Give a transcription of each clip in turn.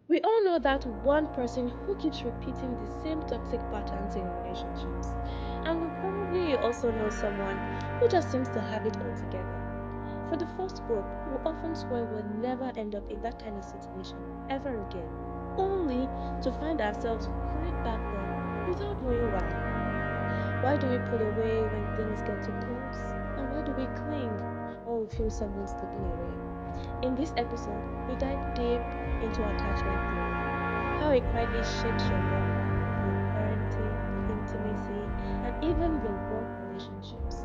We all know that one person who keeps repeating the same toxic patterns in relationships. And we probably also know someone who just seems to have it all together. For the first group, we often swear we'll never end up in that kind of situation ever again, only to find ourselves right back there without knowing why. Why do we pull away when things get too close? And why do we cling when we feel someone slipping away? In this episode, we dive deep into attachment theory, how it quietly shapes your love life, your parenting, intimacy, and even your work relationships.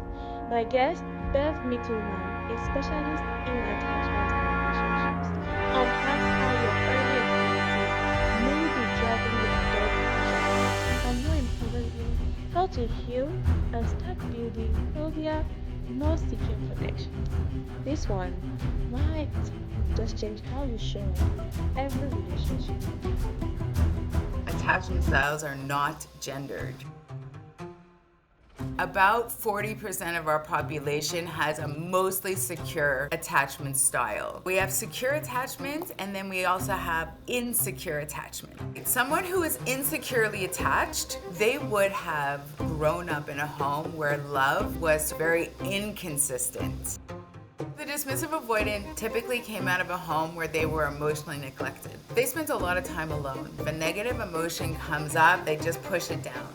My guest, Bev Mitelman, a specialist in attachment and relationships, unpacks how your early experiences may be driving your adult decisions, and more importantly, how to heal and start building healthier, more secure connections. This one might just change how you show up in every relationship. Attachment styles are not gendered. About 40% of our population has a mostly secure attachment style. We have secure attachment, and then we also have insecure attachment. Someone who is insecurely attached, they would have grown up in a home where love was very inconsistent. The dismissive avoidant typically came out of a home where they were emotionally neglected. They spent a lot of time alone. If a negative emotion comes up, they just push it down.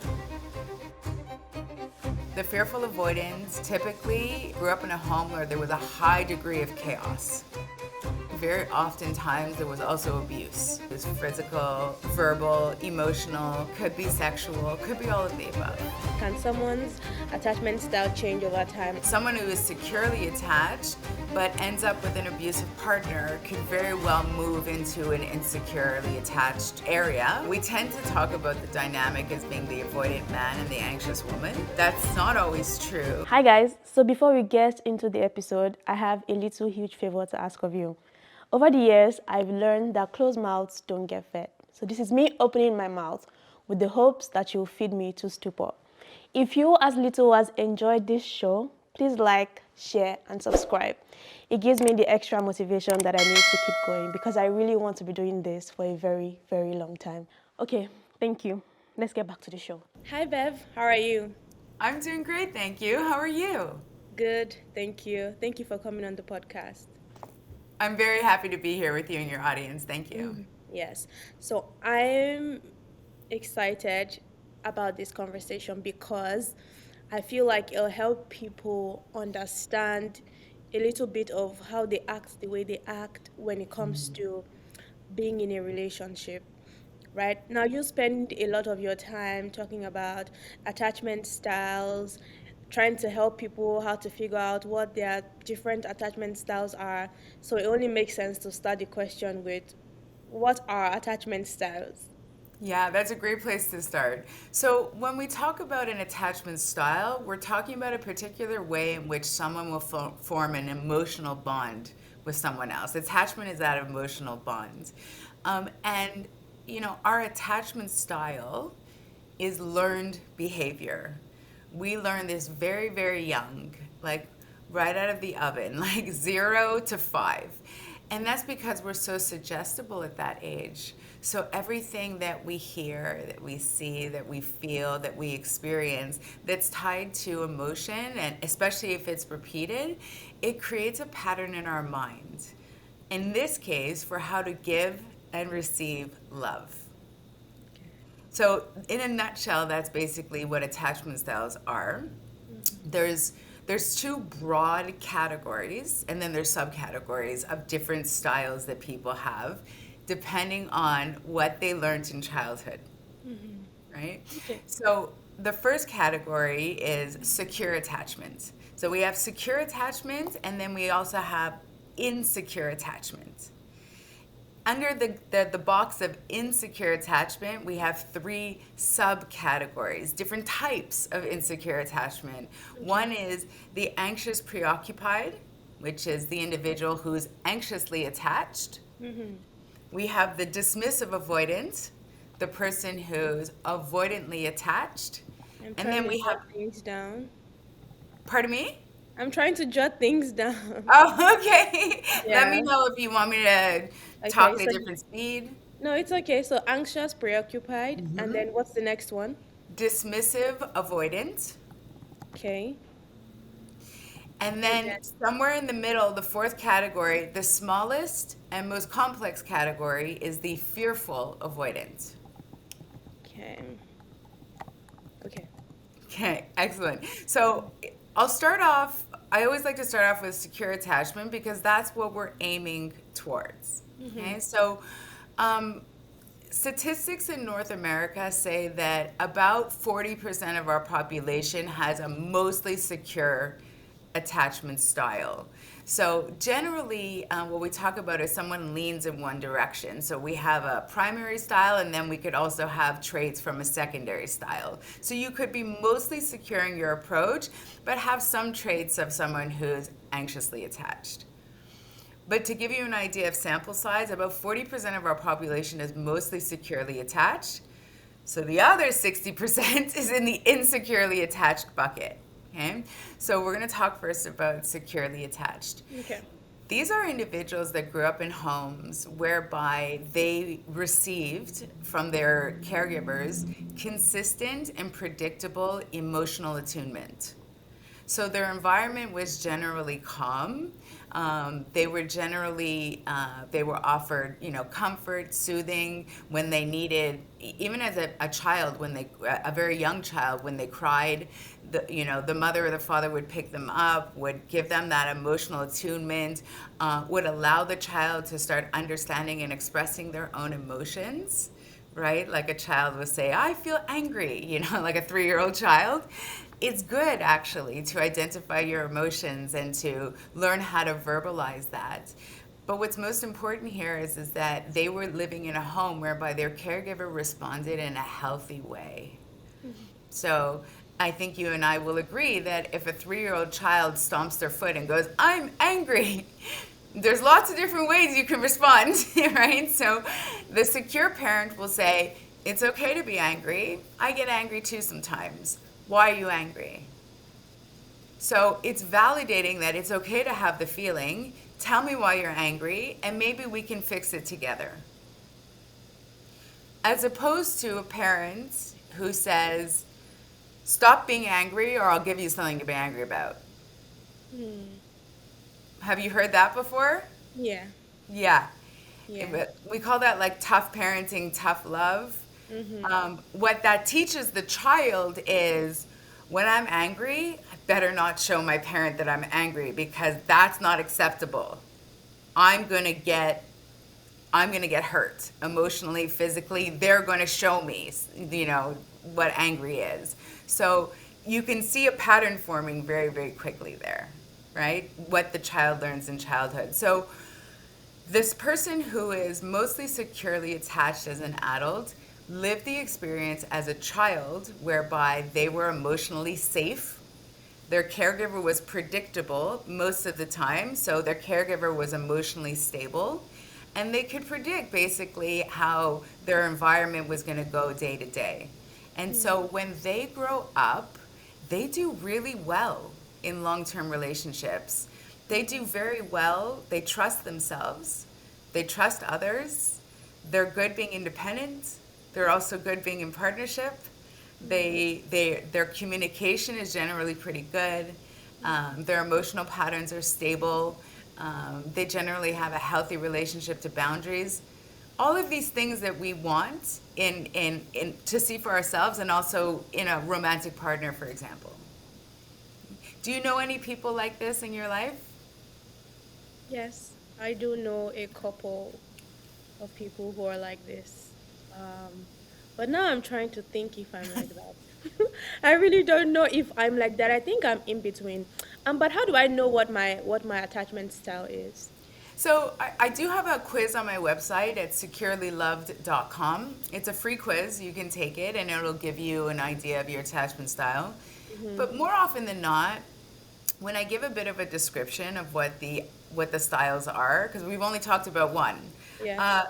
The fearful avoidants typically grew up in a home where there was a high degree of chaos. Very oftentimes there was also abuse. It was physical, verbal, emotional, could be sexual, could be all of the above. Can someone's attachment style change over time? Someone who is securely attached but ends up with an abusive partner could very well move into an insecurely attached area. We tend to talk about the dynamic as being the avoidant man and the anxious woman. That's not always true. Hi guys, so before we get into the episode, I have a little huge favor to ask of you. Over the years, I've learned that closed mouths don't get fed. So this is me opening my mouth with the hopes that you'll feed me to stupor. If you as little as enjoyed this show, please like, share, and subscribe. It gives me the extra motivation that I need to keep going because I really want to be doing this for a very, very long time. Okay, thank you. Let's get back to the show. Hi Bev, how are you? I'm doing great, thank you. How are you? Good, thank you. Thank you for coming on the podcast. I'm very happy to be here with you and your audience. Thank you. Yes, so I'm excited about this conversation because I feel like it'll help people understand a little bit of how they act the way they act when it comes to being in a relationship. Right now, you spend a lot of your time talking about attachment styles, trying to help people how to figure out what their different attachment styles are. So it only makes sense to start the question with what are attachment styles? Yeah, that's a great place to start. So, when we talk about an attachment style, we're talking about a particular way in which someone will form an emotional bond with someone else. Attachment is that emotional bond. And, our attachment style is learned behavior. We learn this very, very young, like right out of the oven, like 0 to 5. And that's because we're so suggestible at that age. So everything that we hear, that we see, that we feel, that we experience, that's tied to emotion, and especially if it's repeated, it creates a pattern in our mind. In this case, for how to give and receive love. So in a nutshell, that's basically what attachment styles are. There's two broad categories, and then there's subcategories of different styles that people have, depending on what they learned in childhood, right? Okay. So the first category is secure attachment. So we have secure attachment, and then we also have insecure attachment. Under the box of insecure attachment, we have 3 subcategories, different types of insecure attachment. One is the anxious preoccupied, which is the individual who's anxiously attached. We have the dismissive avoidant, the person who's avoidantly attached. I'm And trying then to we have, jot things down. pardon me? I'm trying to jot things down. Oh, okay. Let Yeah. me know if you want me to Okay, talk at so a different speed. No, it's okay. So anxious, preoccupied, and then what's the next one? Dismissive, avoidant. Okay. And And then then somewhere in the middle, the fourth category, the smallest and most complex category is the fearful avoidant. okay. Okay. Okay, excellent. So I'll start off, I always like to start off with secure attachment because that's what we're aiming towards. Mm-hmm. Okay, so um, statistics in North America say that about 40% of our population has a mostly secure attachment style. So generally, what we talk about is someone leans in one direction. So we have a primary style, and then we could also have traits from a secondary style. So you could be mostly secure in your approach, but have some traits of someone who's anxiously attached. But to give you an idea of sample size, about 40% of our population is mostly securely attached. So the other 60% is in the insecurely attached bucket. Okay? So we're going to talk first about securely attached. Okay. These are individuals that grew up in homes whereby they received from their caregivers consistent and predictable emotional attunement. So their environment was generally calm. They were generally they were offered, comfort, soothing when they needed. Even as a child, when a very young child, when they cried, the mother or the father would pick them up, would give them that emotional attunement, would allow the child to start understanding and expressing their own emotions, right? Like a child would say, I feel angry, like a 3-year-old child. It's good actually to identify your emotions and to learn how to verbalize that. But what's most important here is that they were living in a home whereby their caregiver responded in a healthy way. Mm-hmm. So I think you and I will agree that if a 3-year-old child stomps their foot and goes, I'm angry, there's lots of different ways you can respond, right? So the secure parent will say, it's okay to be angry. I get angry too sometimes. Why are you angry? So it's validating that it's okay to have the feeling. Tell me why you're angry, and maybe we can fix it together. As opposed to a parent who says, stop being angry or I'll give you something to be angry about. Hmm. Have you heard that before? Yeah. Yeah. Yeah. We call that like tough parenting, tough love. Mm-hmm. What that teaches the child is when I'm angry, I better not show my parent that I'm angry because that's not acceptable. I'm going to get I'm going to get hurt emotionally, physically. They're going to show me, what angry is. So you can see a pattern forming very, very quickly there, right? What the child learns in childhood. So this person who is mostly securely attached as an adult lived the experience as a child whereby they were emotionally safe. Their caregiver was predictable most of the time, so their caregiver was emotionally stable. And they could predict basically how their environment was going to go day to day. And so when they grow up, they do really well in long term relationships. They do very well. They trust themselves, they trust others. They're good being independent. They're also good being in partnership. Their communication is generally pretty good. Their emotional patterns are stable. They generally have a healthy relationship to boundaries. All of these things that we want in to see for ourselves and also in a romantic partner, for example. Do you know any people like this in your life? Yes, I do know a couple of people who are like this. Um, but now I'm trying to think if I'm like that. I really don't know if I'm like that. I think I'm in between. But how do I know what my attachment style is? So I do have a quiz on my website at securelyloved.com. It's a free quiz. You can take it and it'll give you an idea of your attachment style. Mm-hmm. But more often than not, when I give a bit of a description of what the styles are, because we've only talked about one, Yeah. uh,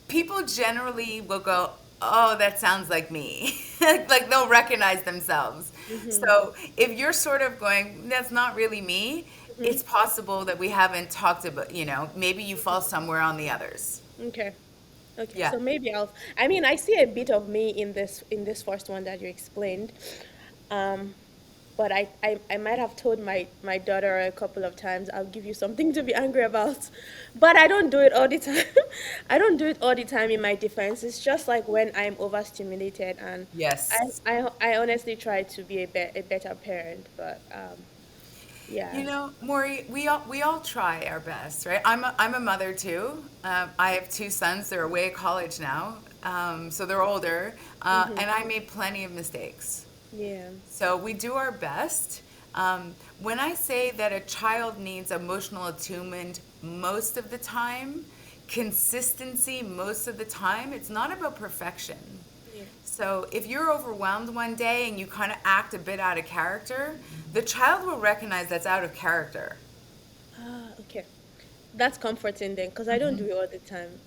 people generally will go, "Oh, that sounds like me." Like they'll recognize themselves. Mm-hmm. So if you're sort of going, "That's not really me," Mm-hmm. it's possible that we haven't talked about, maybe you fall somewhere on the others. Okay. Okay, Yeah. so maybe I mean, I see a bit of me in this first one that you explained. Um, but I might have told my daughter a couple of times, I'll give you something to be angry about. But I don't do it all the time. I don't do it all the time in my defense. It's just like when I'm overstimulated, and Yes. I honestly try to be a better parent, but You yeah. know, Maury, we all try our best, right? I'm a mother too. I have two sons. They're away at college now, so they're older, Mm-hmm. and I made plenty of mistakes. Yeah. So we do our best. When I say that a child needs emotional attunement most of the time, consistency most of the time, it's not about perfection. Yeah. So if you're overwhelmed one day and you kind of act a bit out of character, the child will recognize that's out of character. Ah, okay. That's comforting then, because I don't do it all the time.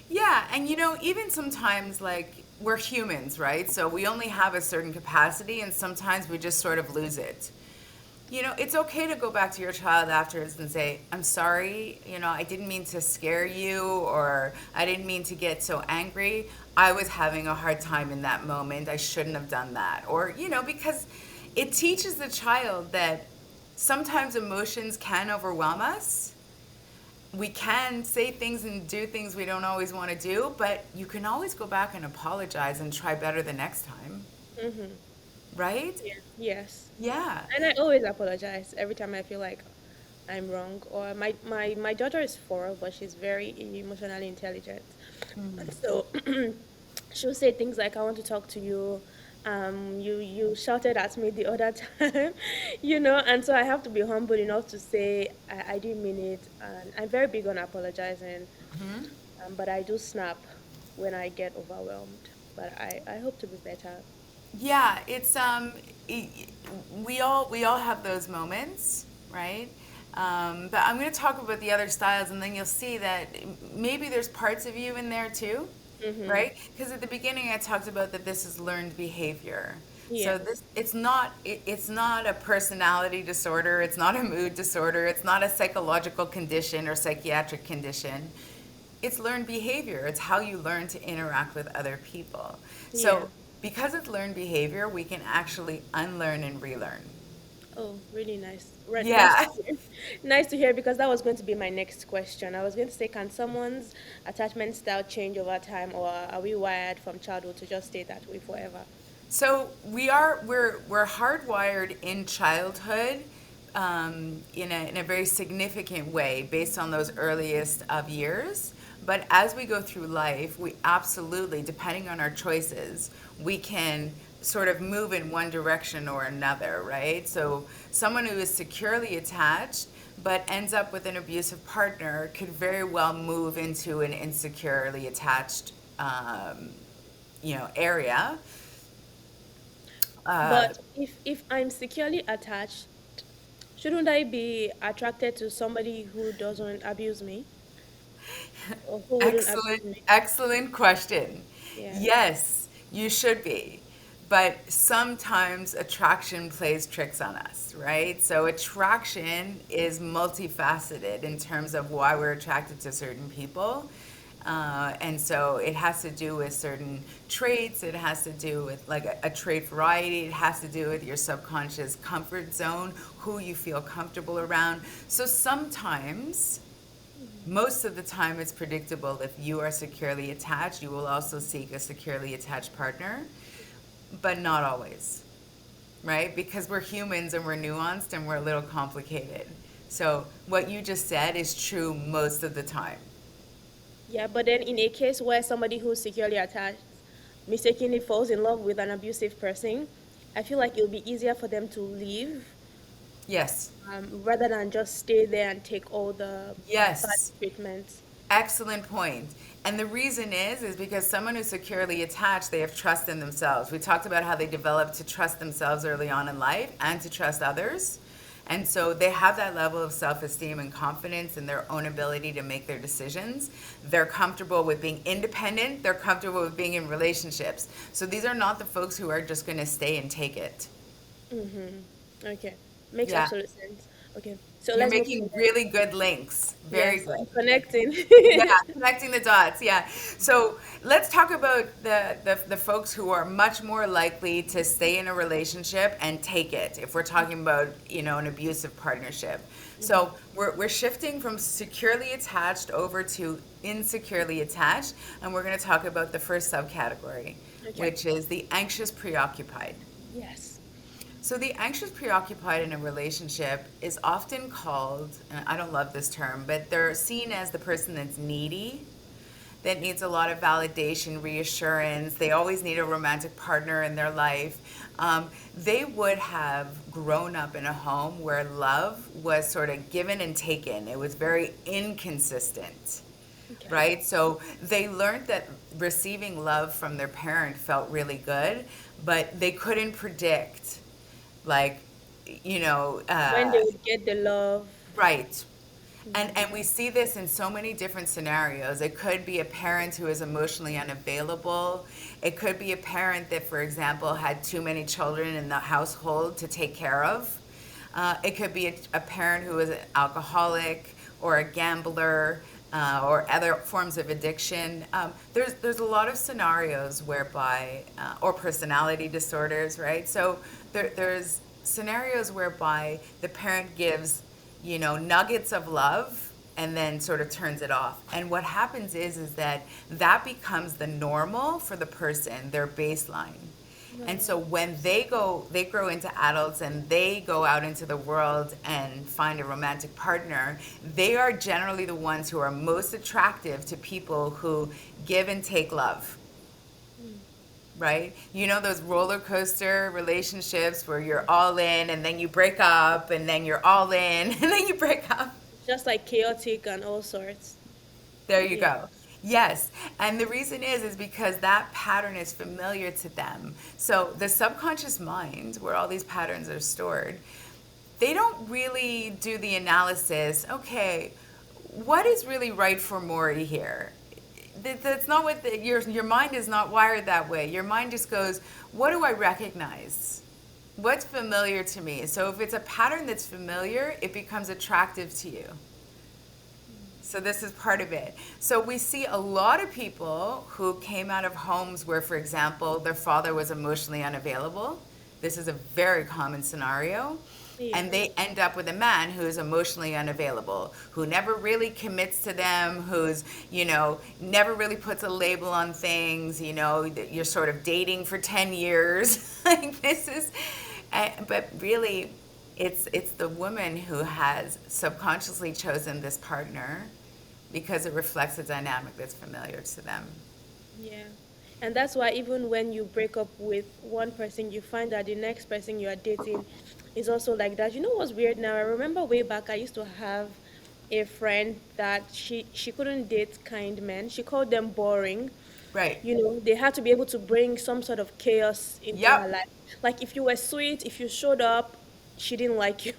Yeah, and you know, even sometimes like we're humans, right? So we only have a certain capacity and sometimes we just sort of lose it. You know, it's okay to go back to your child afterwards and say, I'm sorry, you know, I didn't mean to scare you or I didn't mean to get so angry. I was having a hard time in that moment. I shouldn't have done that. Or, you know, because it teaches the child that sometimes emotions can overwhelm us. We can say things and do things we don't always want to do, but you can always go back and apologize and try better the next time, Mm-hmm. right? Yeah. Yes. Yeah. And I always apologize every time I feel like I'm wrong. Or my daughter is 4, but she's very emotionally intelligent. And so she'll say things like, "I want to talk to you." You shouted at me the other time, you know, and so I have to be humble enough to say I didn't mean it, and I'm very big on apologizing. But I do snap when I get overwhelmed. But I hope to be better. Yeah, i- we all have those moments, right? But I'm going to talk about the other styles, and then you'll see that maybe there's parts of you in there too, Mm-hmm. right? Because at the beginning I talked about that this is learned behavior. So Yeah. this it's not a personality disorder, it's not a mood disorder, it's not a psychological condition or psychiatric condition. It's learned behavior. It's how you learn to interact with other people. Yeah. So, because it's learned behavior, we can actually unlearn and relearn. Oh, really nice. Right, nice to Yeah. hear. Nice to hear because that was going to be my next question. I was going to say, can someone's attachment style change over time, or are we wired from childhood to just stay that way forever? So we're hardwired in childhood in a very significant way based on those earliest of years. But as we go through life, we absolutely, depending on our choices, we can sort of move in one direction or another, right? So someone who is securely attached but ends up with an abusive partner could very well move into an insecurely attached area. Uh, But if I'm securely attached, shouldn't I be attracted to somebody who doesn't abuse me or who wouldn't abuse Excellent, me? excellent question. Yeah. Yes, you should be. But sometimes attraction plays tricks on us, right? So attraction is multifaceted in terms of why we're attracted to certain people. And so it has to do with certain traits. It has to do with like a trait variety. It has to do with your subconscious comfort zone, who you feel comfortable around. So sometimes Mhm. most of the time, it's predictable. If you are securely attached, you will also seek a securely attached partner, but not always, right? Because we're humans and we're nuanced and we're a little complicated. So, what you just said is true most of the time. Yeah, but then in a case where somebody who's securely attached mistakenly falls in love with an abusive person, I feel like it'll be easier for them to leave, Yes. rather than just stay there and take all the bad Yes. treatment. Excellent point. And the reason is because someone who's securely attached, they have trust in themselves. We talked about how they develop to trust themselves early on in life and to trust others. And so they have that level of self-esteem and confidence in their own ability to make their decisions. They're comfortable with being independent. They're comfortable with being in relationships. So these are not the folks who are just going to stay and take it. Mm-hmm. Okay. Makes Yeah. absolute sense. Okay. So You're let's move making forward. really good links. Very Yes, good. I'm connecting. Yeah, connecting the dots. Yeah. So let's talk about the folks who are much more likely to stay in a relationship and take it. If we're talking about, an abusive partnership. Mhm. So we're shifting from securely attached over to insecurely attached, and we're going to talk about the first subcategory, Okay. which is the anxious preoccupied. Yes. So the anxious preoccupied in a relationship is often called, and I don't love this term, but they're seen as the person that's needy, that needs a lot of validation, reassurance. They always need a romantic partner in their life. They would have grown up in a home where love was sort of given and taken. It was very inconsistent, Okay. right? So they learned that receiving love from their parent felt really good, but they couldn't predict, like, you know, When uh, they would get the love. right. And Mhm. and we see this in so many different scenarios. It could be a parent who is emotionally unavailable. It could be a parent that, for example, had too many children in the household to take care of. It could be a parent who is an alcoholic or a gambler, or other forms of addiction. There's a lot of scenarios whereby, or personality disorders, right? So there's scenarios whereby the parent gives, nuggets of love and then sort of turns it off. And what happens is that that becomes the normal for the person, their baseline. And Wow. so when they grow into adults and they go out into the world and find a romantic partner, they are generally the ones who are most attractive to people who give and take love, Mm. right? You know those roller coaster relationships where you're all in and then you break up and then you're all in and then you break up. It's just like chaotic and all sorts. There you Yeah. go. Yes. And the reason is because that pattern is familiar to them. So the subconscious mind, where all these patterns are stored, they don't really do the analysis. Okay, what is really right for Mory here? That's not what your mind is not wired that way. Your mind just goes, what do I recognize? What's familiar to me? So if it's a pattern that's familiar, it becomes attractive to you. So this is part of it. So we see a lot of people who came out of homes where, for example, their father was emotionally unavailable. This is a very common scenario. And Yeah. they end up with a man who is emotionally unavailable, who never really commits to them, who's, never really puts a label on things, that you're sort of dating for 10 years. Like this is, but really, it's the woman who has subconsciously chosen this partner because it reflects a dynamic that's familiar to them. Yeah. And that's why even when you break up with one person, you find that the next person you are dating is also like that. You know what's weird now? I remember way back I used to have a friend that she couldn't date kind men. She called them boring. Right. They had to be able to bring some sort of chaos into her Yep. life. Like if you were sweet, if you showed up, she didn't like you.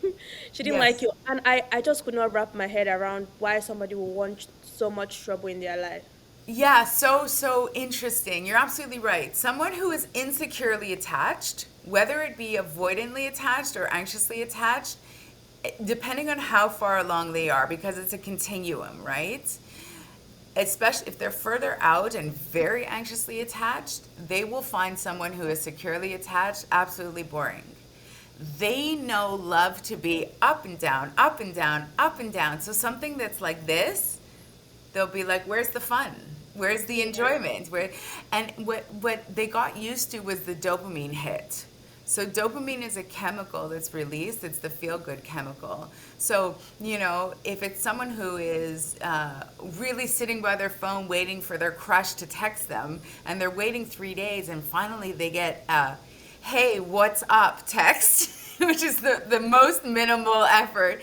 She didn't like Yes. you. And I just could not wrap my head around why somebody would want so much trouble in their life. Yeah, so interesting. You're absolutely right. Someone who is insecurely attached, whether it be avoidantly attached or anxiously attached, depending on how far along they are, because it's a continuum, right? Especially if they're further out and very anxiously attached, they will find someone who is securely attached absolutely boring. They know love to be up and down, up and down, up and down. So something that's like this, they'll be like, where's the fun? Where's the enjoyment? And what they got used to was the dopamine hit. So dopamine is a chemical that's released. It's the feel-good chemical. So, if it's someone who is really sitting by their phone waiting for their crush to text them, and they're waiting 3 days, and finally they get, hey, what's up text, which is the most minimal effort,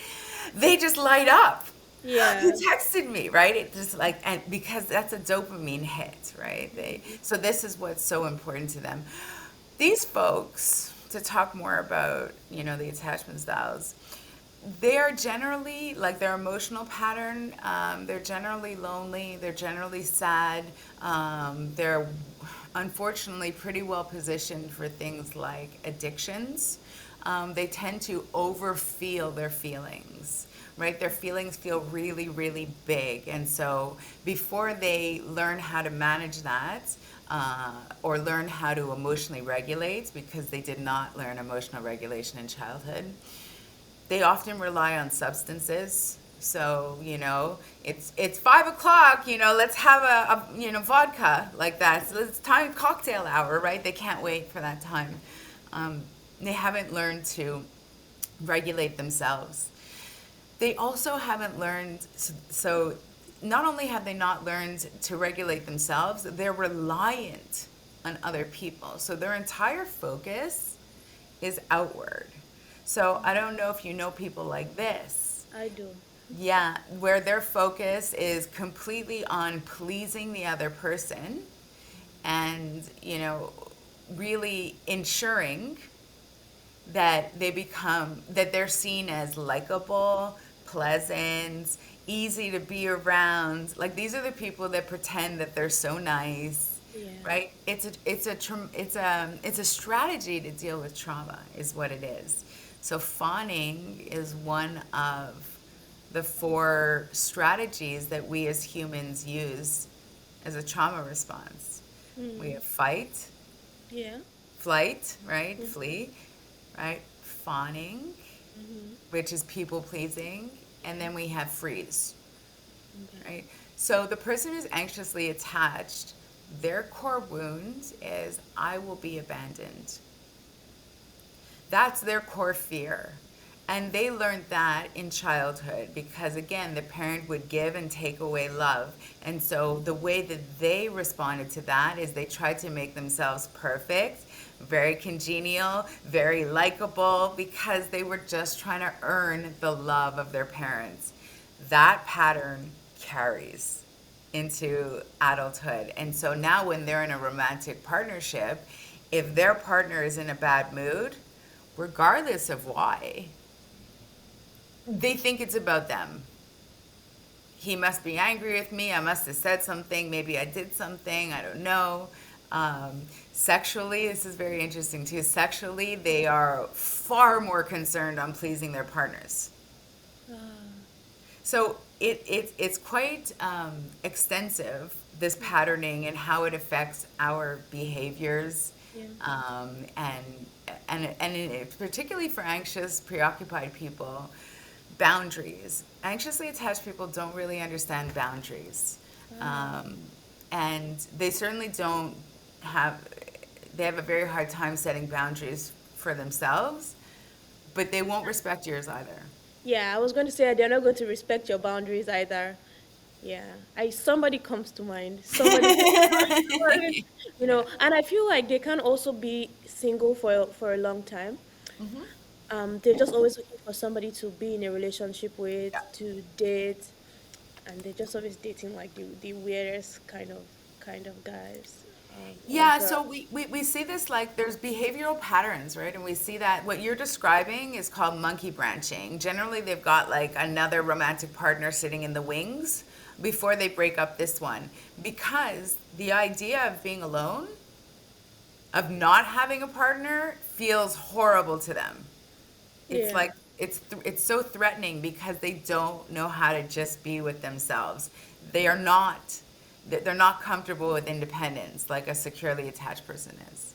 they just light up. Yeah. You texted me, right? It just like, and because that's a dopamine hit, right? So this is what's so important to them. These folks, to talk more about, the attachment styles, they are generally like their emotional pattern. They're generally lonely. They're generally sad. They're unfortunately pretty well positioned for things like addictions. They tend to overfeel their feelings. right? Their feelings feel really, really big. And so before they learn how to manage that, or learn how to emotionally regulate, because they did not learn emotional regulation in childhood, they often rely on substances. So, it's 5 o'clock, let's have vodka like that. So it's time cocktail hour, right? They can't wait for that time. Um, they haven't learned to regulate themselves. They also haven't learned, so not only have they not learned to regulate themselves, they're reliant on other people. So their entire focus is outward. So I don't know if you know people like this. I do. Yeah, where their focus is completely on pleasing the other person and, really ensuring that they're seen as likable, pleasant, easy to be around. Like these are the people that pretend that they're so nice, Yeah. right? It's a strategy to deal with trauma, is what it is. So fawning is one of the 4 strategies that we as humans use as a trauma response. We Mm. have fight, Yeah. flight, right? Mm-hmm. Flee, right? Fawning, Mm-hmm. which is people pleasing, and then we have freeze, Okay. right? So the person who's anxiously attached, their core wound is I will be abandoned. That's their core fear. And they learned that in childhood because, again, the parent would give and take away love. And so the way that they responded to that is they tried to make themselves perfect, very congenial, very likable, because they were just trying to earn the love of their parents. That pattern carries into adulthood. And so now when they're in a romantic partnership, if their partner is in a bad mood, regardless of why, they think it's about them. He must be angry with me. I must have said something. Maybe I did something. I don't know. Sexually, this is very interesting too. Sexually, they are far more concerned on pleasing their partners. Ah. So it's quite extensive, this patterning and how it affects our behaviors, Yeah. particularly for anxious, preoccupied people, boundaries. Anxiously attached people don't really understand boundaries, Ah. and they certainly don't have. They have a very hard time setting boundaries for themselves, but they won't respect yours either. Yeah, I was going to say they're not going to respect your boundaries either. Yeah, I somebody comes to mind. Somebody comes to mind. And I feel like they can also be single for a long time. They're just always looking for somebody to be in a relationship with, to date, and they're just always dating like the weirdest kind of guys, or Yeah, girl. so we see this, like there's behavioral patterns, right? And we see that what you're describing is called monkey branching. Generally, they've got like another romantic partner sitting in the wings before they break up this one. Because the idea of being alone, of not having a partner, feels horrible to them. It's Yeah, like it's so threatening because they don't know how to just be with themselves. They are not they're not comfortable with independence like a securely attached person is.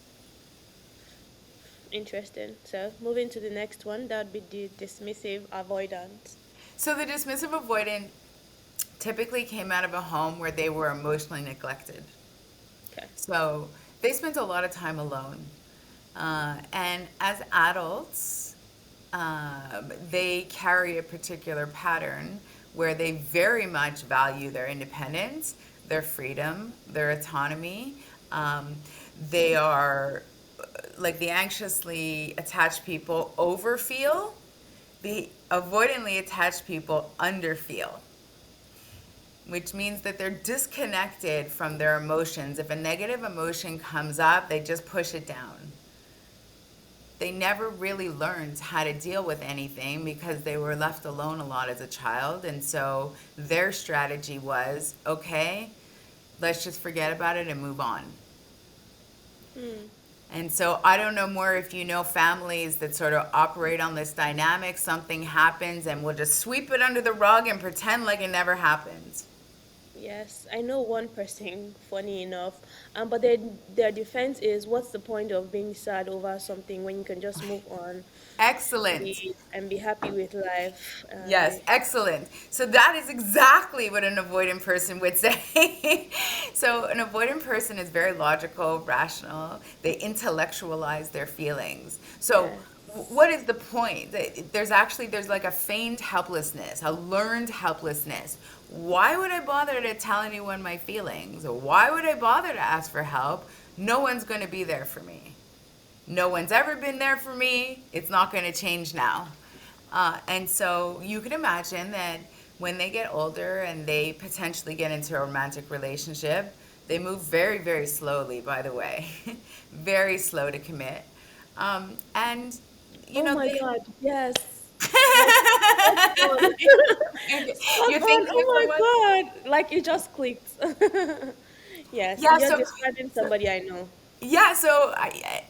interesting. So moving to the next one, that would be the dismissive avoidant. So the dismissive avoidant typically came out of a home where they were emotionally neglected. Okay. So they spent a lot of time alone. And as adults, they carry a particular pattern where they very much value their independence, their freedom, their autonomy. They are like the anxiously attached people overfeel, the avoidantly attached people underfeel, which means that they're disconnected from their emotions. If a negative emotion comes up, they just push it down. They never really learned how to deal with anything because they were left alone a lot as a child. And so their strategy was, okay, let's just forget about it and move on. Hmm. And so I don't know more if you know families that sort of operate on this dynamic. Something happens and we'll just sweep it under the rug and pretend like it never happened. Yes, I know one person, funny enough, but their defense is, what's the point of being sad over something when you can just move on Excellent. and be happy with life? Yes, excellent. So that is exactly what an avoidant person would say. So an avoidant person is very logical, rational. They intellectualize their feelings. So Yes. what is the point? There's like a feigned helplessness, a learned helplessness. Why would I bother to tell anyone my feelings? Or why would I bother to ask for help? No one's going to be there for me. No one's ever been there for me. It's not going to change now. And so you can imagine that when they get older and they potentially get into a romantic relationship, they move very, very slowly, by the way, very slow to commit. And, you Oh know, my they. God, yes. Like, spot on. Spot You're on. thinking of Oh someone? my God. Like it just clicked. Yes, Yeah, you're so, describing so somebody I know. yeah, so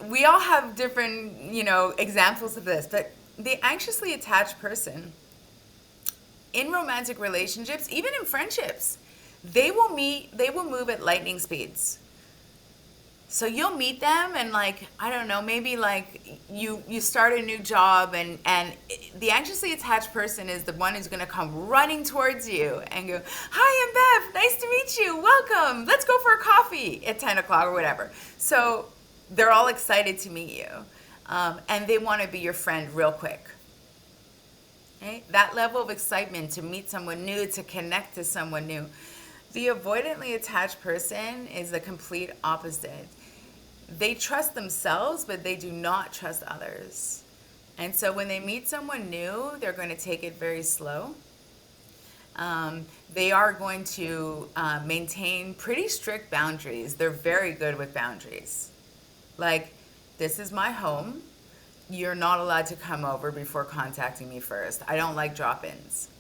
we all have different, examples of this, but the anxiously attached person in romantic relationships, even in friendships, they will move at lightning speeds. So you'll meet them and like, I don't know, maybe like you start a new job and the anxiously attached person is the one who's going to come running towards you and go, "Hi, I'm Bev. Nice to meet you. Welcome. Let's go for a coffee at 10 o'clock or whatever." So they're all excited to meet you. And they want to be your friend real quick. Okay? That level of excitement to meet someone new, to connect to someone new. The avoidantly attached person is the complete opposite. They trust themselves, but they do not trust others. And so when they meet someone new, they're going to take it very slow. They are going to maintain pretty strict boundaries. They're very good with boundaries. Like, this is my home. You're not allowed to come over before contacting me first. I don't like drop ins,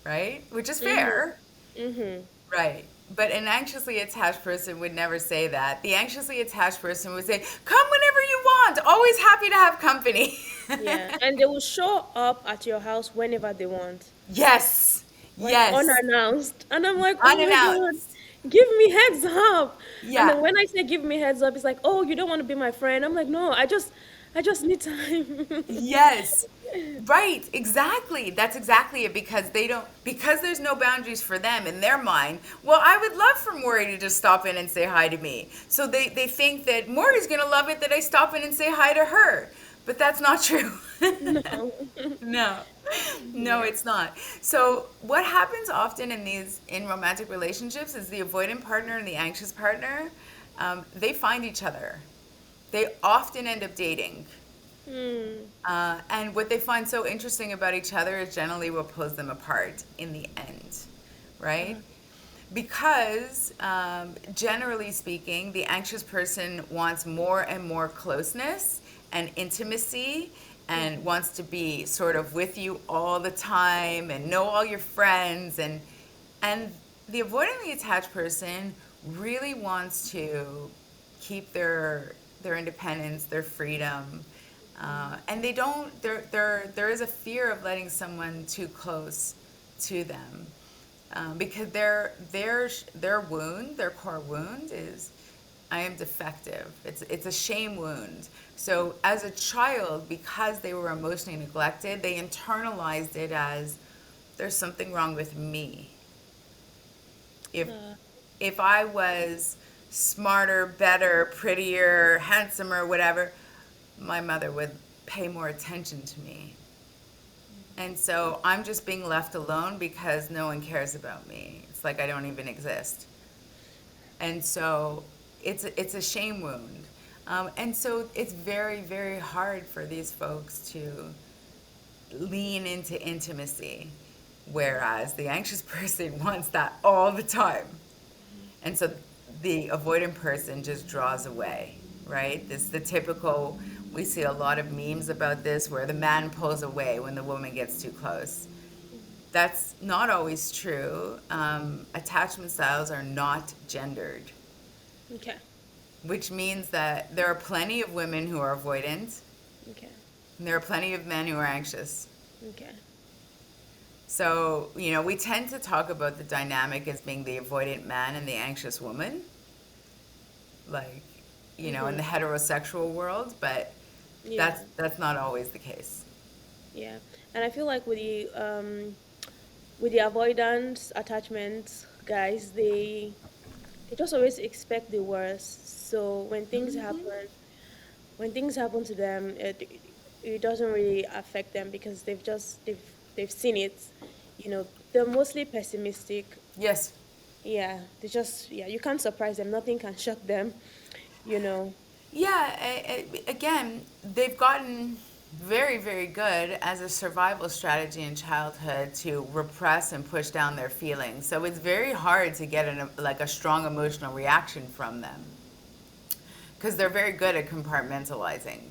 right? Which is Mm-hmm. fair. Mm-hmm. Right. But an anxiously attached person would never say that. The anxiously attached person would say, "Come whenever you want. Always happy to have company." Yeah. And they will show up at your house whenever they want, Yes. like Yes. unannounced. And I'm like, oh my God, Unannounced. give me heads up. And then Yeah. when I say give me heads up, it's like, oh, you don't want to be my friend. I'm like, no, I just need time. Yes. Right, exactly. That's exactly it because because there's no boundaries for them in their mind. Well, I would love for Mory to just stop in and say hi to me. So they think that Mory's going to love it that I stop in and say hi to her. But that's not true. No. No. No, Yeah. it's not. So what happens often in romantic relationships is the avoidant partner and the anxious partner, they find each other. They often end up dating. Hmm. And what they find so interesting about each other is generally what pulls them apart in the end, right? Because generally speaking, the anxious person wants more and more closeness and intimacy and wants to be sort of with you all the time and know all your friends and the avoidantly attached person really wants to keep their independence, their freedom, and they don't. There is a fear of letting someone too close to them, because their wound, their core wound is, I am defective. It's a shame wound. So as a child, because they were emotionally neglected, they internalized it as there's something wrong with me. If Uh, if I was smarter, better, prettier, handsomer, whatever, my mother would pay more attention to me. And so I'm just being left alone because no one cares about me. It's like I don't even exist. And so it's a shame wound. And so it's very, very hard for these folks to lean into intimacy, whereas the anxious person wants that all the time. And so the avoidant person just draws away, right? This is the typical, we see a lot of memes about this where the man pulls away when the woman gets too close. That's not always true. Attachment styles are not gendered. okay. which means that there are plenty of women who are avoidant, Okay. and there are plenty of men who are anxious. Okay. So, we tend to talk about the dynamic as being the avoidant man and the anxious woman, like, in Mm-hmm. the heterosexual world, but Yeah. that's not always the case. Yeah. And I feel like with the avoidance attachment guys, they just always expect the worst. So when things happen to them, it doesn't really affect them because they've seen it. They're mostly pessimistic. Yes. Yeah, yeah, you can't surprise them. Nothing can shock them, you know. Yeah, again, they've gotten very, very good as a survival strategy in childhood to repress and push down their feelings. So it's very hard to get like a strong emotional reaction from them because they're very good at compartmentalizing.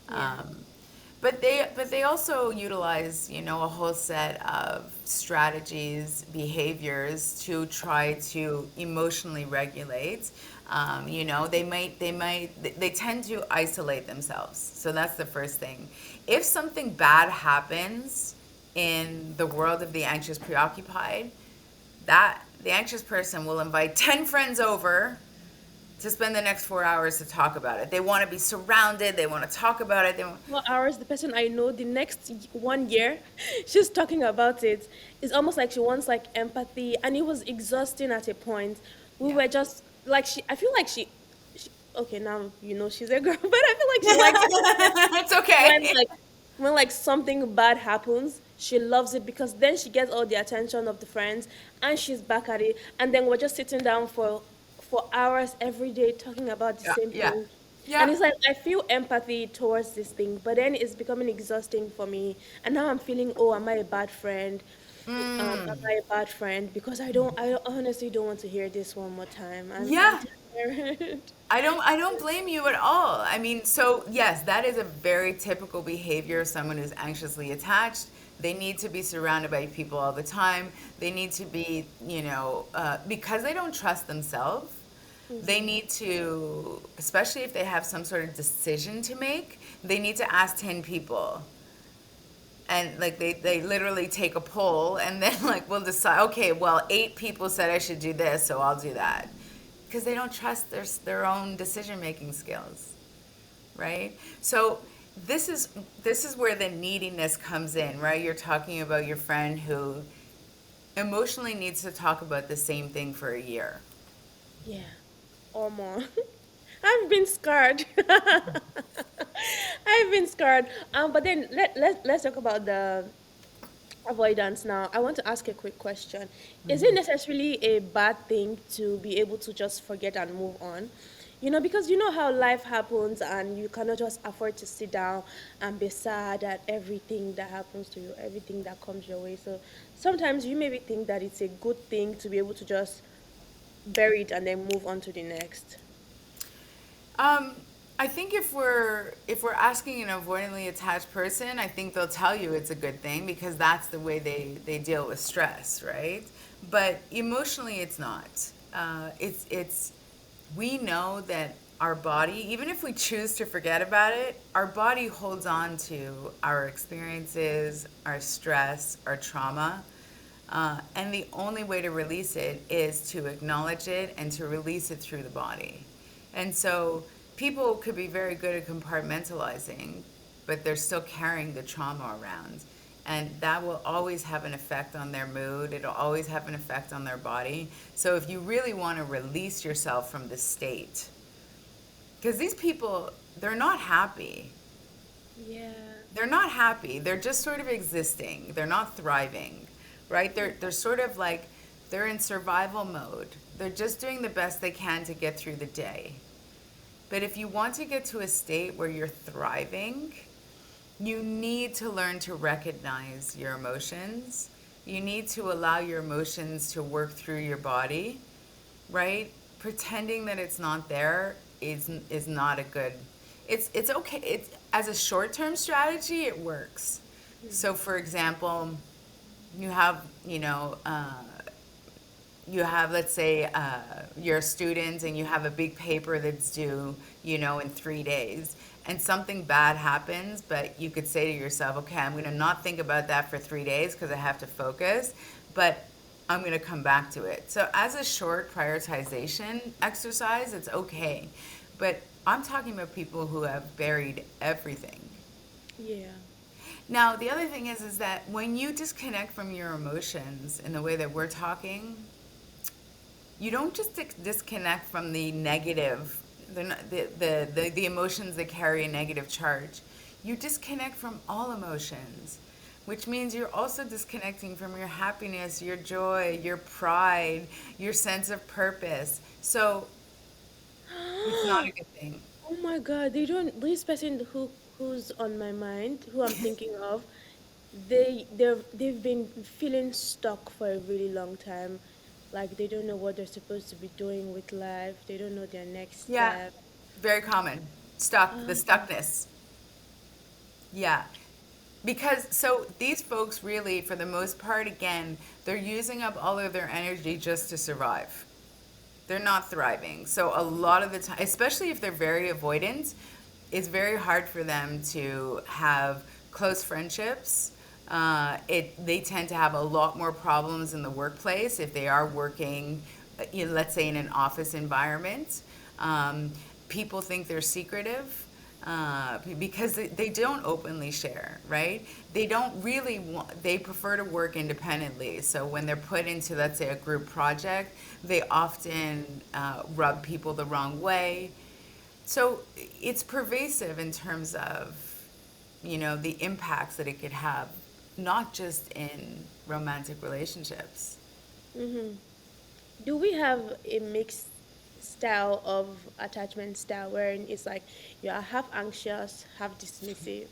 Yeah. Um, but they also utilize, a whole set of strategies, behaviors to try to emotionally regulate. They tend to isolate themselves. So that's the first thing. If something bad happens in the world of the anxious preoccupied, that the anxious person will invite 10 friends over to spend the next 4 hours to talk about it. They want to be surrounded. They want to talk about it. 4 hours, the person I know, the next 1 year, she's talking about it. It's almost like she wants like empathy, and it was exhausting at a point. We Yeah. were just like I feel like she okay, now she's a girl, but I feel like she likes It's when okay. something bad happens. She loves it because then she gets all the attention of the friends, and she's back at it, and then we're just sitting down for hours every day talking about the Yeah, same yeah, thing. And yeah. it's like I feel empathy towards this thing, but then it's becoming exhausting for me. And now I'm feeling, oh, am I a bad friend? Am I a bad friend? Because I honestly don't want to hear this one more time. I'm Yeah. tired. I don't blame you at all. I mean, so yes, that is a very typical behavior of someone who's anxiously attached. They need to be surrounded by people all the time. They need to be, because they don't trust themselves, they Hmm. need to, especially if they have some sort of decision to make, they need to ask 10 people. And like they literally take a poll and then like we'll decide, okay, well, 8 people said I should do this, so I'll do that. Because they don't trust their own decision making skills, right? So this is where the neediness comes in, right? You're talking about your friend who emotionally needs to talk about the same thing for a year. Yeah, or more. I've been scarred. I've been scarred. But then let's talk about the avoidance now. I want to ask a quick question. Is it necessarily a bad thing to be able to just forget and move on? Because you know how life happens and you cannot just afford to sit down and be sad at everything that happens to you, everything that comes your way. So sometimes you maybe think that it's a good thing to be able to just bury it and then move on to the next. Um, I think if we're asking an avoidantly attached person, I think they'll tell you it's a good thing because that's the way they deal with stress, right? But emotionally, it's not. It's we know that our body, even if we choose to forget about it, our body holds on to our experiences, our stress, our trauma. And the only way to release it is to acknowledge it and to release it through the body. And so people could be very good at compartmentalizing, but they're still carrying the trauma around. And that will always have an effect on their mood. It'll always have an effect on their body. So if you really want to release yourself from the state, because these people, they're not happy. Yeah. They're not happy. They're just sort of existing. They're not thriving, right? They're sort of like they're in survival mode. They're just doing the best they can to get through the day. But if you want to get to a state where you're thriving, you need to learn to recognize your emotions. You need to allow your emotions to work through your body, right? Pretending that it's not there is not a good. It's okay. It's as a short-term strategy, it works. So, for example, you have you have, let's say, you're a student and you have a big paper that's due, in 3 days, and something bad happens, but you could say to yourself, okay, I'm going to not think about that for 3 days because I have to focus, but I'm going to come back to it. So, as a short prioritization exercise, it's okay. But I'm talking about people who have buried everything. Yeah. Now, the other thing is that when you disconnect from your emotions in the way that we're talking, you don't just disconnect from the negative, the emotions that carry a negative charge. You disconnect from all emotions, which means you're also disconnecting from your happiness, your joy, your pride, your sense of purpose. So it's not a good thing. Oh my God, they don't. This person who's on my mind, who I'm thinking of, they've been feeling stuck for a really long time. Like they don't know what they're supposed to be doing with life. They don't know their next Yeah, step. very common. Stuck, the Um, stuckness. Yeah. Because so these folks really, for the most part, again, they're using up all of their energy just to survive. They're not thriving. So a lot of the time, especially if they're very avoidant, it's very hard for them to have close friendships. They tend to have a lot more problems in the workplace if they are working, let's say, in an office environment. Um, People think they're secretive because they don't openly share, right? They don't really want, they prefer to work independently. So when they're put into, let's say, a group project, they often rub people the wrong way. So it's pervasive in terms of, the impacts that it could have, not just in romantic relationships. hmm Do we have a mixed style of attachment style wherein it's like you are half anxious, half dismissive?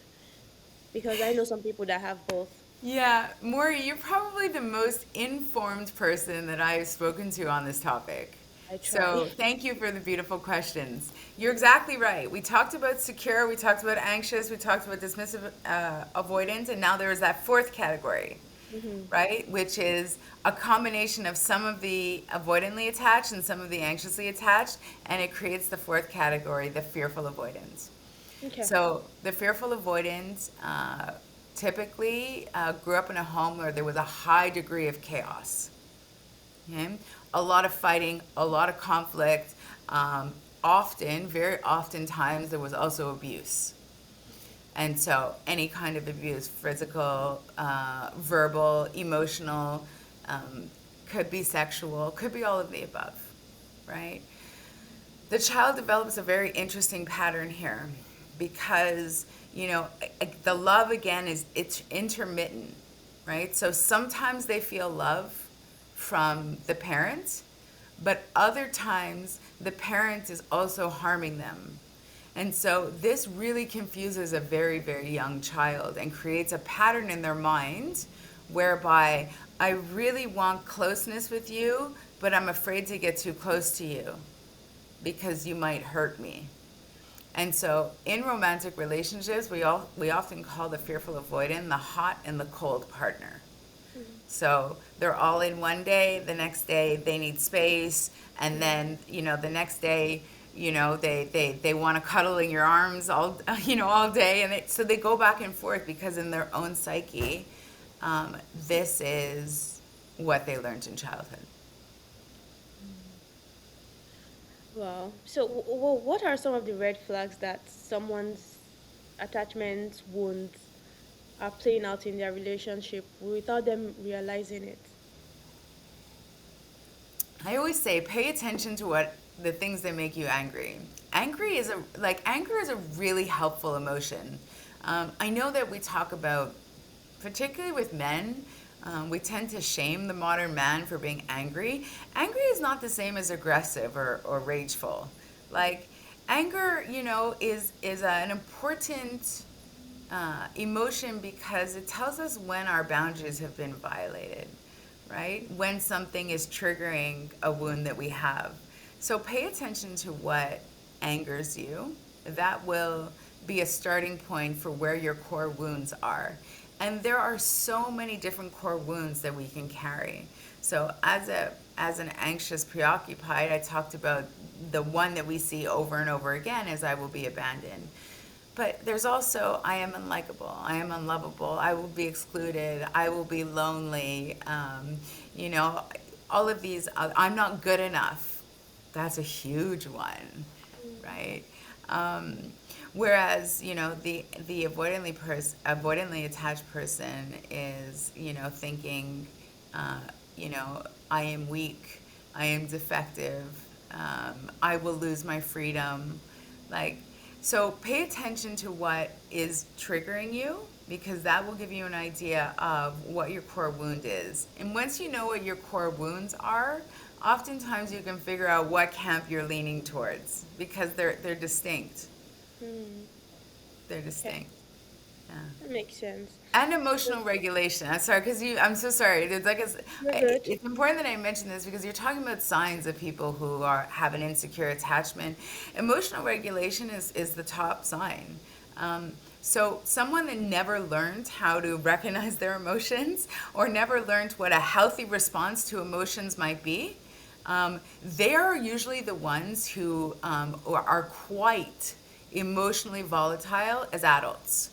Because I know some people that have both. Yeah, Maury, you're probably the most informed person that I've spoken to on this topic. I So try. thank you for the beautiful questions. You're exactly right. We talked about secure, we talked about anxious, we talked about dismissive, avoidant, and now there is that fourth category, hmm right? Which is a combination of some of the avoidantly attached and some of the anxiously attached, and it creates the fourth category, the fearful avoidant. Okay. So the fearful avoidant typically grew up in a home where there was a high degree of chaos. Okay? A lot of fighting, a lot of conflict. Often, very often times, there was also abuse. And so any kind of abuse, physical, verbal, emotional, could be sexual, could be all of the above, right? The child develops a very interesting pattern here because the love again is it's intermittent, right? So sometimes they feel love from the parent, but other times the parent is also harming them. And so this really confuses a very, very young child and creates a pattern in their mind whereby I really want closeness with you, but I'm afraid to get too close to you because you might hurt me. And so in romantic relationships, we often call the fearful avoidant the hot and the cold partner. So they're all in one day, the next day they need space, and then, the next day, they want to cuddle in your arms all, all day. And so they go back and forth because in their own psyche, this is what they learned in childhood. Wow. So, what are some of the red flags that someone's attachment wounds are playing out in their relationship without them realizing it? I always say pay attention to what the things that make you angry. Anger is a really helpful emotion. I know that we talk about, particularly with men, we tend to shame the modern man for being angry. Angry is not the same as aggressive or rageful. Like anger, is an important emotion because it tells us when our boundaries have been violated, right? When something is triggering a wound that we have. So pay attention to what angers you. That will be a starting point for where your core wounds are. And there are so many different core wounds that we can carry. So as an anxious preoccupied, I talked about the one that we see over and over again is I will be abandoned. But there's also I am unlikable, I am unlovable, I will be excluded, I will be lonely. You know, all of these. I'm not good enough. That's a huge one, right? Um, Whereas, you know, the avoidantly attached person is, you know, thinking, uh, you know, I am weak, I am defective, I will lose my freedom, like. So pay attention to what is triggering you because that will give you an idea of what your core wound is. And once you know what your core wounds are, oftentimes you can figure out what camp you're leaning towards because they're distinct. Hmm. They're Okay, distinct. Yeah. that makes sense. And So emotional regulation. I'm sorry, because I'm so sorry. It's like you're good. it's important that I mention this because you're talking about signs of people who have an insecure attachment. Emotional regulation is the top sign. Um, so someone that never learned how to recognize their emotions or never learned what a healthy response to emotions might be, they are usually the ones who are quite emotionally volatile as adults.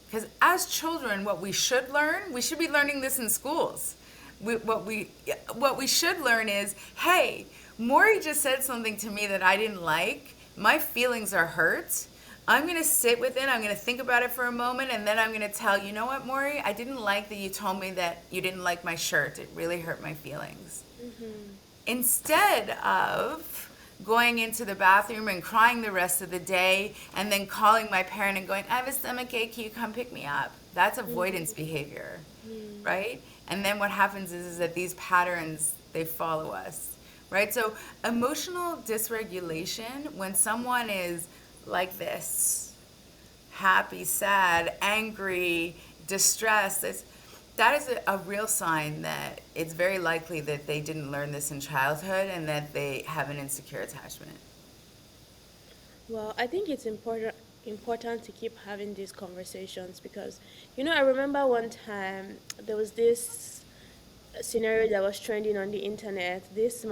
Because as children, what we should learn, we should be learning this in schools. What we should learn is, hey, Maury just said something to me that I didn't like. My feelings are hurt. I'm gonna sit with it. I'm gonna think about it for a moment, and then I'm gonna tell you know what, Maury, I didn't like that you told me that you didn't like my shirt. It really hurt my feelings Mm-hmm. instead of going into the bathroom and crying the rest of the day and then calling my parent and going, I have a stomach ache, can you come pick me up? That's avoidance behavior, Mm-hmm. right? And then what happens is that these patterns, they follow us, right? So emotional dysregulation, when someone is like this, happy, sad, angry, distressed, that is a real sign that it's very likely that they didn't learn this in childhood and that they have an insecure attachment. Well, I think it's important to keep having these conversations because I remember one time there was this scenario that was trending on the internet. This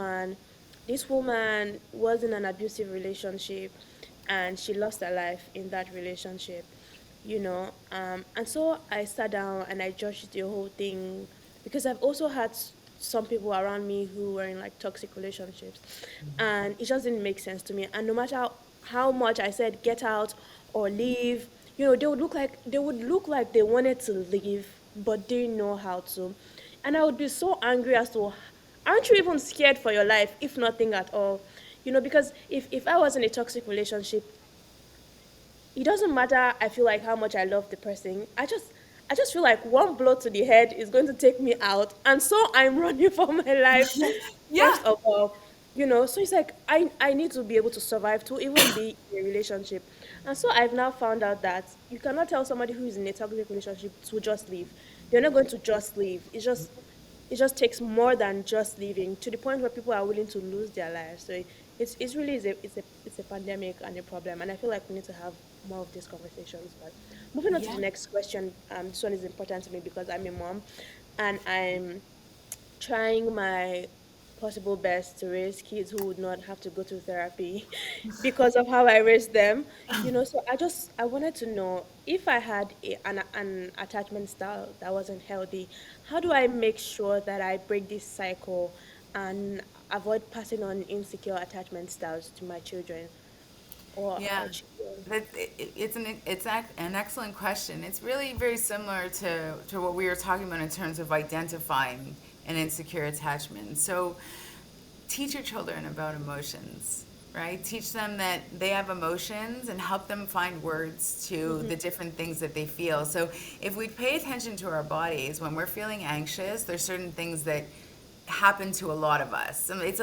woman was in an abusive relationship and she lost her life in that relationship. And so I sat down and I judged the whole thing because I've also had some people around me who were in like toxic relationships and it just didn't make sense to me. And no matter how much I said get out or leave, they would look like they wanted to leave but didn't know how to. And I would be so angry as to, aren't you even scared for your life, if nothing at all? Because if I was in a toxic relationship, it doesn't matter, I feel like, how much I love the person. I just feel like one blow to the head is going to take me out. And so I'm running for my life, Yeah. first of all. So it's like I need to be able to survive to even be in a relationship. And so I've now found out that you cannot tell somebody who is in a toxic relationship to just leave. They're not going to just leave. It just takes more than just leaving to the point where people are willing to lose their lives. So it's really it's a pandemic and a problem, and I feel like we need to have more of these conversations. But moving on to the Yeah. next question, this one is important to me because I'm a mom, and I'm trying my possible best to raise kids who would not have to go to therapy because of how I raised them. So I wanted to know, if I had an attachment style that wasn't healthy, how do I make sure that I break this cycle and avoid passing on insecure attachment styles to my children or our Yeah, children? an excellent question. It's really very similar to what we were talking about in terms of identifying an insecure attachment. So teach your children about emotions, right? Teach them that they have emotions and help them find words to the different things that they feel. So if we pay attention to our bodies when we're feeling anxious, there's certain things that happen to a lot of us. And it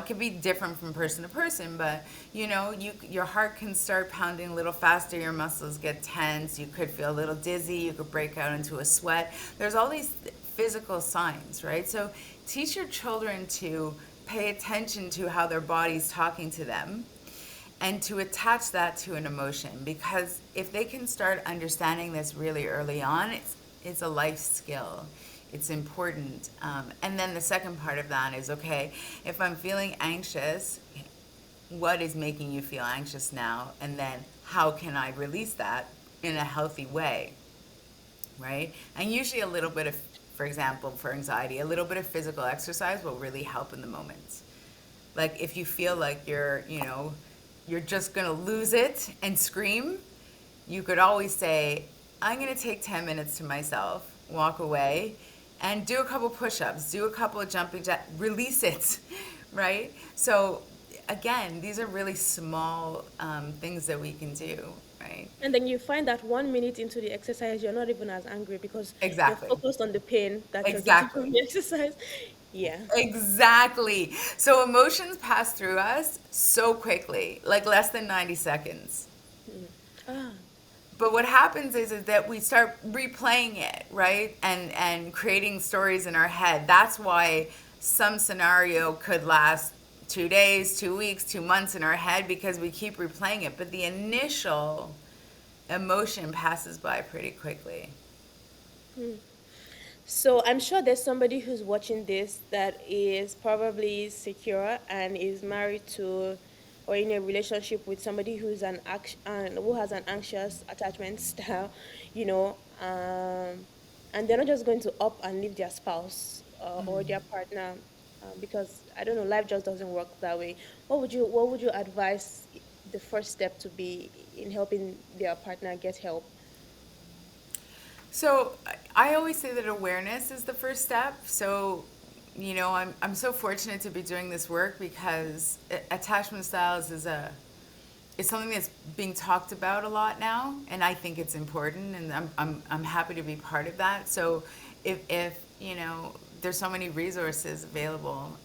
can be different from person to person, but your heart can start pounding a little faster, your muscles get tense, you could feel a little dizzy, you could break out into a sweat. There's all these physical signs, right? So teach your children to pay attention to how their body's talking to them and to attach that to an emotion, because if they can start understanding this really early on, it's a life skill. It's important. And then the second part of that is, okay, if I'm feeling anxious, what is making you feel anxious now? And then how can I release that in a healthy way, right? And usually a little bit of, for example, for anxiety, a little bit of physical exercise will really help in the moment. Like if you feel like you're just gonna lose it and scream, you could always say, I'm gonna take 10 minutes to myself, walk away, and do a couple push-ups, do a couple of jumping jacks, release it, right? So again, these are really small things that we can do, right? And then you find that 1 minute into the exercise, you're not even as angry because you're Exactly. focused on the pain that you're getting from Exactly. the exercise. Yeah. Exactly. So emotions pass through us so quickly, like less than 90 seconds. Mm. Ah, But what happens is that we start replaying it, right? And creating stories in our head. That's why some scenario could last 2 days, 2 weeks, 2 months in our head because we keep replaying it. But the initial emotion passes by pretty quickly. hmm. So I'm sure there's somebody who's watching this that is probably secure and is married to or in a relationship with somebody who's who has an anxious attachment style, you know, and they're not just going to up and leave their spouse or their partner because I don't know, life just doesn't work that way. What would you advise the first step to be in helping their partner get help? So I always say that awareness is the first step. So, I'm so fortunate to be doing this work because attachment styles is something that's being talked about a lot now, and I think it's important, and I'm happy to be part of that. So, if there's so many resources available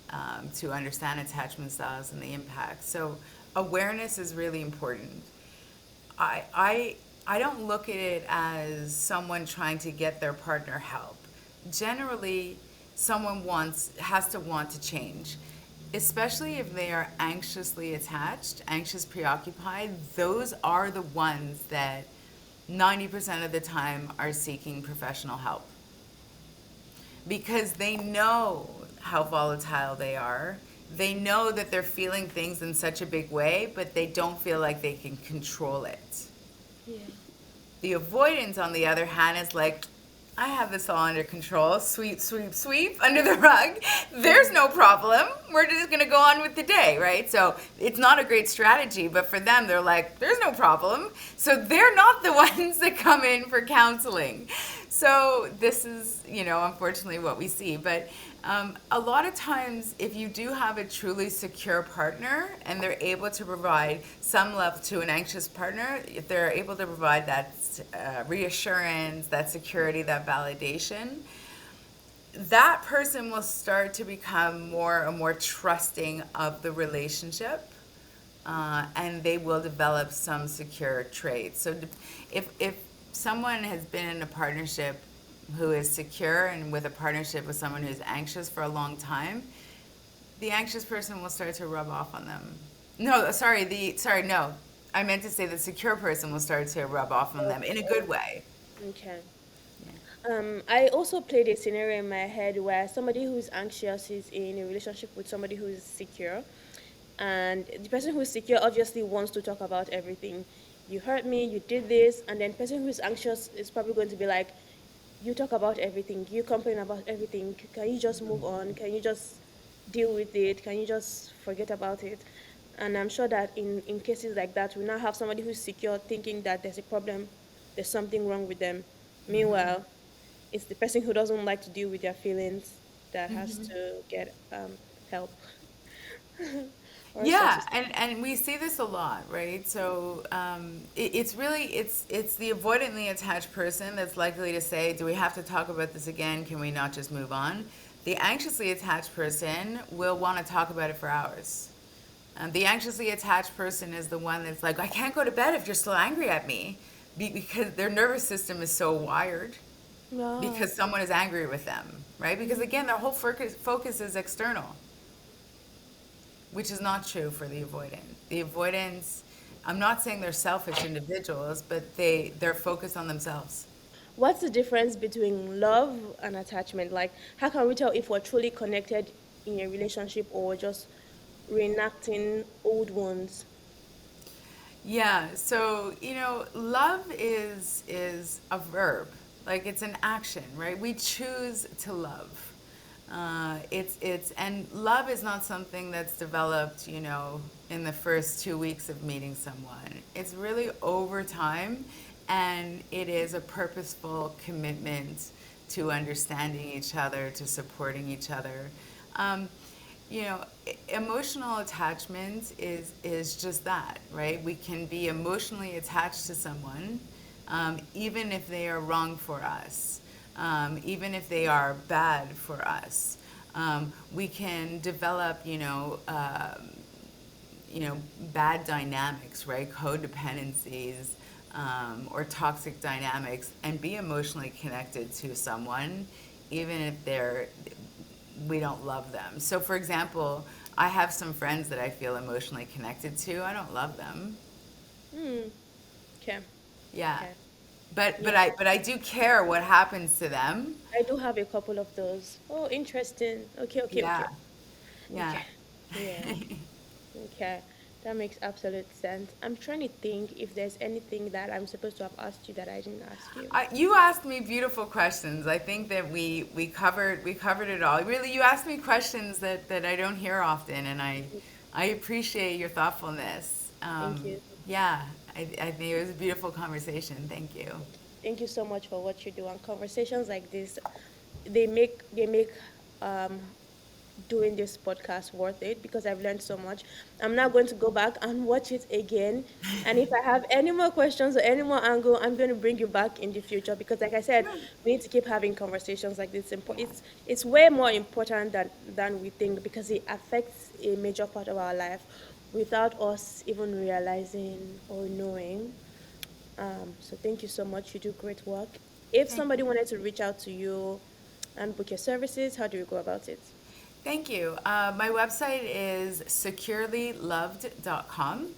to understand attachment styles and the impact. So, awareness is really important. I, I, I don't look at it as someone trying to get their partner help. Generally, someone has to want to change, especially if they are anxiously attached, anxious preoccupied. Those are the ones that 90% of the time are seeking professional help because they know how volatile they are. They know that they're feeling things in such a big way, but they don't feel like they can control it. Yeah. The avoidance, on the other hand, is like, I have this all under control. Sweep, sweep, sweep under the rug. There's no problem. We're just going to go on with the day, right? So it's not a great strategy, but for them, they're like, there's no problem. So they're not the ones that come in for counseling. So this is, unfortunately what we see. But a lot of times, if you do have a truly secure partner and they're able to provide some level to an anxious partner, if they're able to provide that reassurance, that security, that validation, that person will start to become more and more trusting of the relationship. And they will develop some secure traits. So, if someone has been in a partnership who is secure and with a partnership with someone who's anxious for a long time, the anxious person will start to rub off on them. No, no. I meant to say the secure person will start to rub off on them in a good way. Okay. Yeah. I also played a scenario in my head where somebody who's anxious is in a relationship with somebody who is secure, and the person who is secure obviously wants to talk about everything. You hurt me, you did this, and then the person who is anxious is probably going to be like, "You talk about everything, you complain about everything. Can you just move on? Can you just deal with it? Can you just forget about it?" And I'm sure that in cases like that, we now have somebody who's secure thinking that there's a problem, there's something wrong with them. Meanwhile, it's the person who doesn't like to deal with their feelings that has to get help or Yeah, support. and we see this a lot, right? So it's really it's the avoidantly attached person that's likely to say, "Do we have to talk about this again? Can we not just move on?" The anxiously attached person will want to talk about it for hours. The anxiously attached person is the one that's like, "I can't go to bed if you're still angry at me," because their nervous system is so wired No. because someone is angry with them, right? Because again, their whole focus is external, which is not true for the avoidant. The avoidants, I'm not saying they're selfish individuals, but they're focused on themselves. What's the difference between love and attachment? Like, how can we tell if we're truly connected in a relationship or just reenacting old ones? Yeah, so love is a verb, like it's an action, right? We choose to love. It's and love is not something that's developed, in the first 2 weeks of meeting someone. It's really over time, and it is a purposeful commitment to understanding each other, to supporting each other. Um, Emotional attachment is just that, right? We can be emotionally attached to someone, even if they are wrong for us, even if they are bad for us. We can develop, bad dynamics, right? Codependencies, or toxic dynamics, and be emotionally connected to someone, even if we don't love them. So, for example, I have some friends that I feel emotionally connected to. I don't love them. Hmm. Okay. Yeah, Okay. but Yeah. I do care what happens to them. I do have a couple of those. Oh, interesting. Okay, okay, Yeah, okay. yeah. Okay. Yeah. Okay. That makes absolute sense. I'm trying to think if there's anything that I'm supposed to have asked you that I didn't ask you. You asked me beautiful questions. I think that we covered it all. Really, you asked me questions that I don't hear often, and I appreciate your thoughtfulness. Thank you. Yeah, I think it was a beautiful conversation. Thank you. Thank you so much for what you do. And conversations like this, they make um doing this podcast worth it because I've learned so much. I'm now going to go back and watch it again. And if I have any more questions or any more angle, I'm going to bring you back in the future because, like I said, we need to keep having conversations like this. It's way more important than we think because it affects a major part of our life without us even realizing or knowing. So thank you so much. You do great work. If Thank somebody wanted to reach out to you and book your services, how do you go about it? Thank you. My website is securelyloved.com.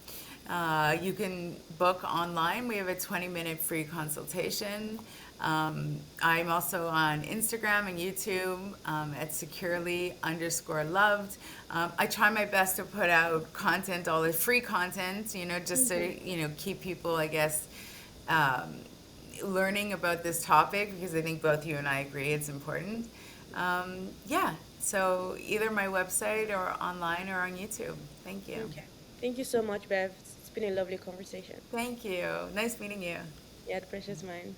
You can book online. We have a 20-minute free consultation. I'm also on Instagram and YouTube at securely_loved. I try my best to put out content, all the free content, just Mhm. to, keep people, I guess, um, learning about this topic because I think both you and I agree it's important. Yeah, so either my website or online or on YouTube. Thank you. Okay. Thank you so much, Bev. It's been a lovely conversation. Thank you. Nice meeting you. Yeah, the precious mine.